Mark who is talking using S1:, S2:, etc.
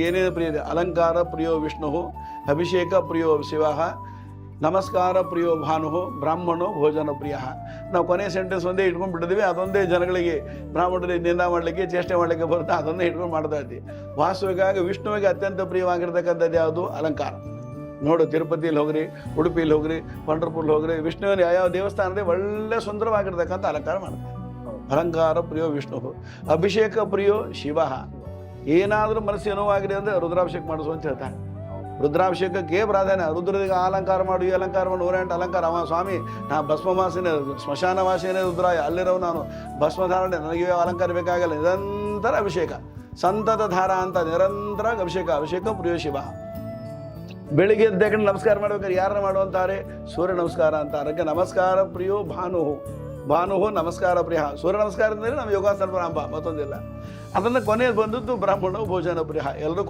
S1: ಏನೇನು ಪ್ರಿಯ ಇದೆ? ಅಲಂಕಾರ ಪ್ರಿಯೋ ವಿಷ್ಣು, ಅಭಿಷೇಕ ಪ್ರಿಯೋ ಶಿವ, ನಮಸ್ಕಾರ ಪ್ರಿಯೋ ಭಾನು, ಬ್ರಾಹ್ಮಣೋ ಭೋಜನ ಪ್ರಿಯ. ನಾವು ಕೊನೆ ಸೆಂಟೆನ್ಸ್ ಒಂದೇ ಇಟ್ಕೊಂಡು ಬಿಟ್ಟಿದ್ವಿ, ಅದೊಂದೇ ಜನಗಳಿಗೆ ಬ್ರಾಹ್ಮಣರಿಗೆ ನಿಂದ ಮಾಡಲಿಕ್ಕೆ ಚೇಷ್ಟೆ ಮಾಡಲಿಕ್ಕೆ ಬರುತ್ತೆ, ಅದನ್ನೇ ಇಟ್ಕೊಂಡು ಮಾಡ್ತಾ ಇದ್ವಿ. ವಾಸ್ತವಿಕವಾಗಿ ವಿಷ್ಣುವಿಗೆ ಅತ್ಯಂತ ಪ್ರಿಯವಾಗಿರ್ತಕ್ಕಂಥದ್ದು ಯಾವುದು? ಅಲಂಕಾರ. ನೋಡು, ತಿರುಪತಿಯಲ್ಲಿ ಹೋಗ್ರಿ, ಉಡುಪಿಯಲ್ಲಿ ಹೋಗ್ರಿ, ಪಂಢರಪುರಲ್ಲಿ ಹೋಗ್ರಿ, ವಿಷ್ಣುವಿನ ಯಾವ ದೇವಸ್ಥಾನದಲ್ಲಿ ಒಳ್ಳೆ ಸುಂದರವಾಗಿರ್ತಕ್ಕಂಥ ಅಲಂಕಾರ ಮಾಡ್ತಾರೆ. ಅಲಂಕಾರ ಪ್ರಿಯೋ ವಿಷ್ಣು, ಅಭಿಷೇಕ ಪ್ರಿಯೋ ಶಿವ. ಏನಾದರೂ ಮನಸ್ಸು ನೋವಾಗಿದೆ ಅಂದರೆ ರುದ್ರಾಭಿಷೇಕ ಮಾಡಿಸು ಅಂತ ಹೇಳ್ತಾನೆ. ರುದ್ರಾಭಿಷೇಕಕ್ಕೆ ಪ್ರಾಧಾನ್ಯ. ರುದ್ರದಿಗೆ ಅಲಂಕಾರ ಮಾಡು, ಈ ಅಲಂಕಾರ ಮಾಡು, 108 ಅಲಂಕಾರ. ಅವ ಸ್ವಾಮಿ, ನಾ ಭಸ್ಮವಾಸಿನೇ, ಸ್ಮಶಾನ ವಾಸಿನೇ ರುದ್ರಾಯ, ಅಲ್ಲಿರೋವು ನಾನು ಭಸ್ಮಧಾರಣೆ, ನನಗೆ ಅಲಂಕಾರ ಬೇಕಾಗಲ್ಲ. ನಿರಂತರ ಅಭಿಷೇಕ, ಸಂತತ ಧಾರ ಅಂತ ನಿರಂತರ ಅಭಿಷೇಕ. ಅಭಿಷೇಕ ಪ್ರಿಯೋ ಶಿವ. ಬೆಳಿಗ್ಗೆ ಎದ್ದ ನಮಸ್ಕಾರ ಮಾಡ್ಬೇಕಾದ್ರೆ ಯಾರನ್ನ ಮಾಡುವಂತಾರೆ? ಸೂರ್ಯ ನಮಸ್ಕಾರ ಅಂತ. ಅದಕ್ಕೆ ನಮಸ್ಕಾರ ಪ್ರಿಯೋ ಭಾನು, ಭಾನು ನಮಸ್ಕಾರ ಪ್ರಿಯ. ಸೂರ್ಯ ನಮಸ್ಕಾರದಿಂದಲೇ ನಮ್ಮ ಯೋಗಾಸನ ಪ್ರಾರಂಭ, ಮತ್ತೊಂದಿಲ್ಲ. ಅದನ್ನು ಕೊನೆಯಲ್ಲಿ ಬಂದದ್ದು ಬ್ರಾಹ್ಮಣ ಭೋಜನ ಪ್ರಿಯ. ಎಲ್ಲರೂ